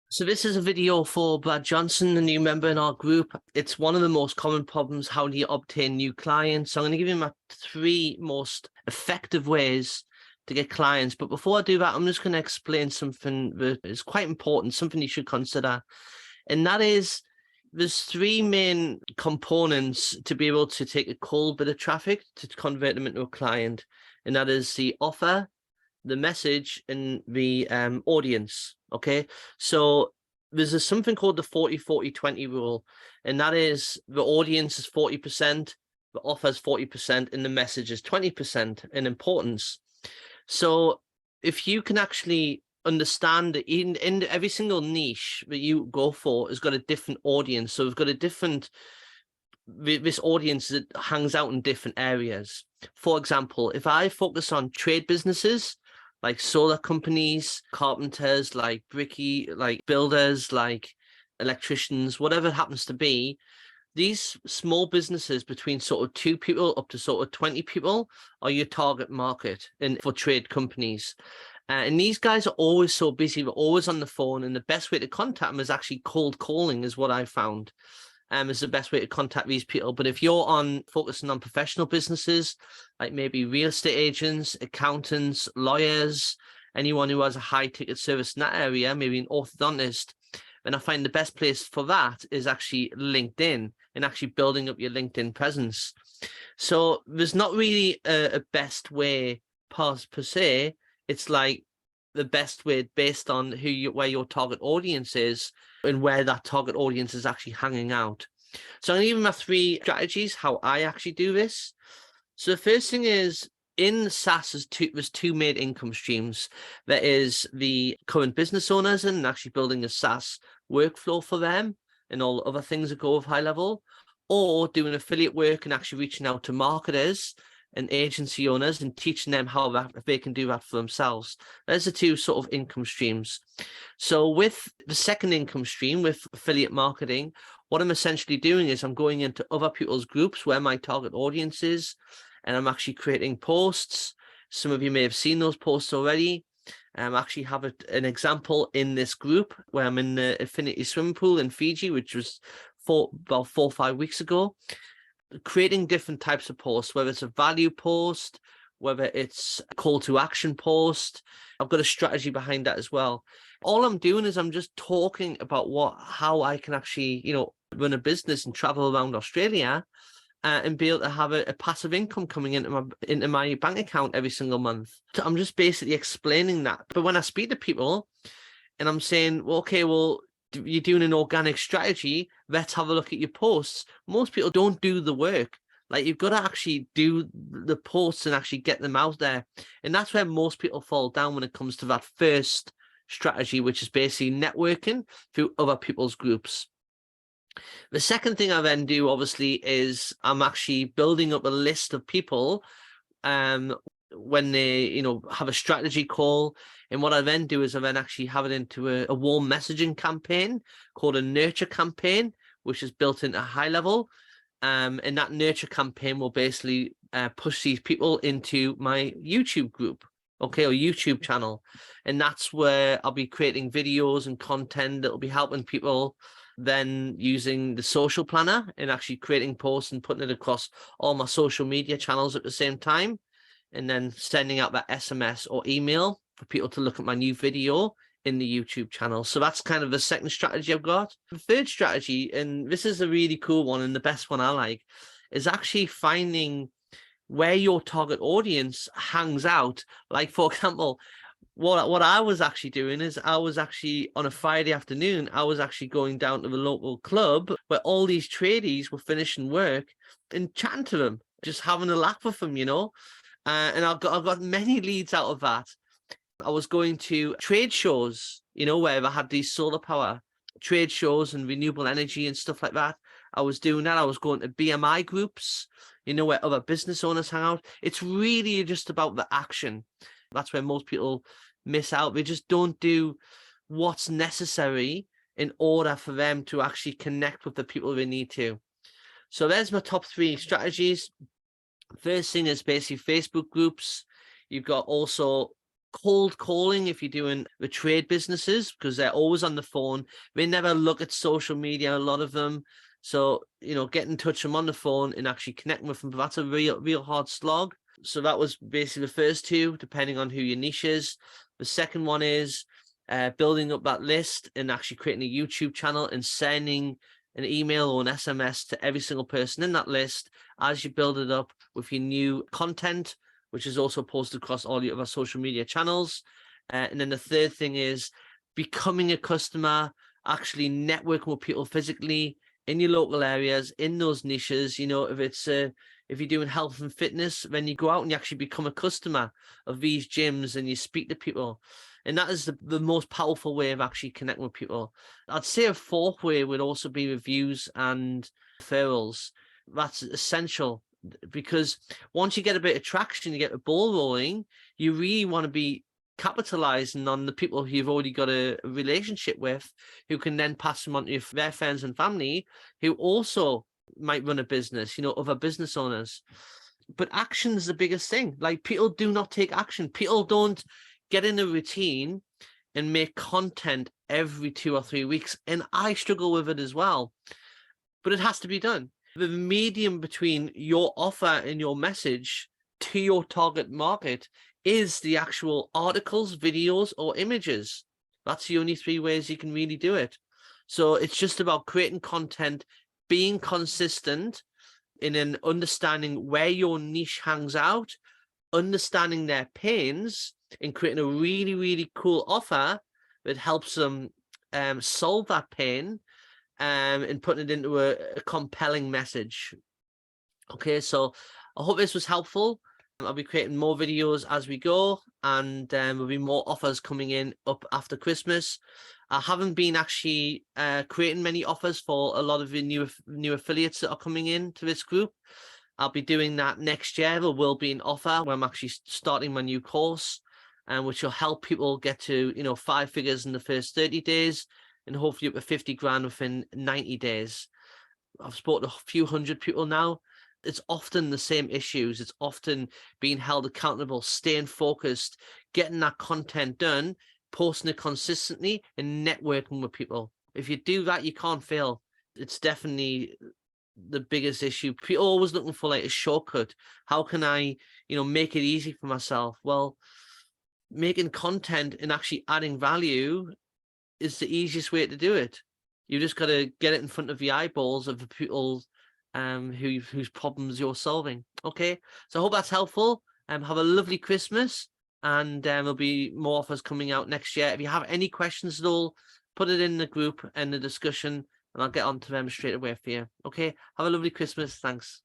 So this is a video for Brad Johnson, the new member in our group. It's one of the most common problems. How do you obtain new clients? So I'm going to give you my three most effective ways to get clients. But before I do that, I'm just going to explain something that is quite important, something you should consider. And that is there's three main components to be able to take a cold bit of traffic to convert them into a client. And that is the offer, the message, and the audience. Okay, so there's something called the 40-40-20 rule, and that is the audience is 40%, the offer is 40%, and the message is 20% in importance. So if you can actually understand that in every single niche that you go for has got a different audience, so we've got a different this audience that hangs out in different areas. For example, if I focus on trade businesses like solar companies, carpenters, like bricky, like builders, like electricians, whatever it happens to be, these small businesses between sort of 2 people up to sort of 20 people are your target market for trade companies. And these guys are always so busy, they're always on the phone, and the best way to contact them is actually cold calling, is what I found. Is the best way to contact these people. But if you're focusing on professional businesses, like maybe real estate agents, accountants, lawyers, anyone who has a high ticket service in that area, maybe an orthodontist, then I find the best place for that is actually LinkedIn and actually building up your LinkedIn presence. So there's not really a best way per se. It's like the best way based on where your target audience is and where that target audience is actually hanging out. So I'm going to give you my 3 strategies how I actually do this. So the first thing is, in SaaS, there's 2 main income streams. There is the current business owners and actually building a SaaS workflow for them and all the other things that go with high level, or doing affiliate work and actually reaching out to marketers and agency owners and teaching them how they can do that for themselves. There's the 2 sort of income streams. So with the second income stream, with affiliate marketing, what I'm essentially doing is I'm going into other people's groups where my target audience is, and I'm actually creating posts. Some of you may have seen those posts already. I actually have an example in this group where I'm in the Infinity Swimming Pool in Fiji, which was about 4 or 5 weeks ago, creating different types of posts, whether it's a value post, whether it's a call to action post. I've got a strategy behind that as well. All I'm doing is I'm just talking about how I can actually, run a business and travel around Australia and be able to have a passive income coming into my bank account every single month. So I'm just basically explaining that. But when I speak to people and I'm saying, well, okay, well, you're doing an organic strategy, let's have a look at your posts. Most people don't do the work. Like, you've got to actually do the posts and actually get them out there. And that's where most people fall down when it comes to that first strategy, which is basically networking through other people's groups. The second thing I then do, obviously, is I'm actually building up a list of people when they, have a strategy call. And what I then do is I then actually have it into a warm messaging campaign called a nurture campaign, which is built into high level. And that nurture campaign will basically push these people into my YouTube group, okay, or YouTube channel. And that's where I'll be creating videos and content that will be helping people, then using the social planner and actually creating posts and putting it across all my social media channels at the same time, and then sending out that SMS or email for people to look at my new video in the YouTube channel. So that's kind of the second strategy I've got. The third strategy, and this is a really cool one and the best one I like, is actually finding where your target audience hangs out. Like, for example, what I was actually doing is I was actually on a Friday afternoon, I was actually going down to the local club where all these tradies were finishing work and chatting to them, just having a laugh with them, and I got many leads out of that. I was going to trade shows, where I had these solar power trade shows and renewable energy and stuff like that. I was doing that. I was going to BMI groups, where other business owners hang out. It's really just about the action. That's where most people miss out. They just don't do what's necessary in order for them to actually connect with the people they need to. So there's my top 3 strategies. First thing is basically Facebook groups. You've got also cold calling if you're doing the trade businesses, because they're always on the phone. They never look at social media, a lot of them. So, get in touch with them on the phone and actually connecting with them. But that's a real hard slog. So that was basically the first two, depending on who your niche is. The second one is building up that list and actually creating a YouTube channel and sending an email or an SMS to every single person in that list as you build it up with your new content, which is also posted across all your other social media channels. And then the third thing is becoming a customer, actually networking with people physically in your local areas, in those niches. If you're doing health and fitness, then you go out and you actually become a customer of these gyms and you speak to people. And that is the most powerful way of actually connecting with people. I'd say a fourth way would also be reviews and referrals. That's essential, because once you get a bit of traction, you get the ball rolling, you really want to be capitalizing on the people who you've already got a relationship with, who can then pass them on to their friends and family who also might run a business, other business owners. But action is the biggest thing. Like, people do not take action. People don't get in a routine and make content every 2 or 3 weeks. And I struggle with it as well, but it has to be done. The medium between your offer and your message to your target market is the actual articles, videos, or images. That's the only 3 ways you can really do it. So it's just about creating content, being consistent, and then understanding where your niche hangs out, understanding their pains, and creating a really, really cool offer that helps them solve that pain, and putting it into a compelling message. Okay, so I hope this was helpful. I'll be creating more videos as we go, and there'll be more offers coming in up after Christmas. I haven't been actually creating many offers for a lot of the new affiliates that are coming in to this group. I'll be doing that next year. There will be an offer where I'm actually starting my new course, which will help people get to 5 figures in the first 30 days and hopefully up to 50 grand within 90 days. I've spoken to a few hundred people now. It's often the same issues. It's often being held accountable, staying focused, getting that content done, posting it consistently, and networking with people. If you do that, you can't fail. It's definitely the biggest issue. People are always looking for like a shortcut. How can I, make it easy for myself? Well, making content and actually adding value is the easiest way to do it. You just got to get it in front of the eyeballs of the people whose problems you're solving. Okay, so I hope that's helpful. Have a lovely Christmas, and there'll be more offers coming out next year. If you have any questions at all, put it in the group and the discussion, and I'll get on to them straight away for you. Okay, have a lovely Christmas. Thanks.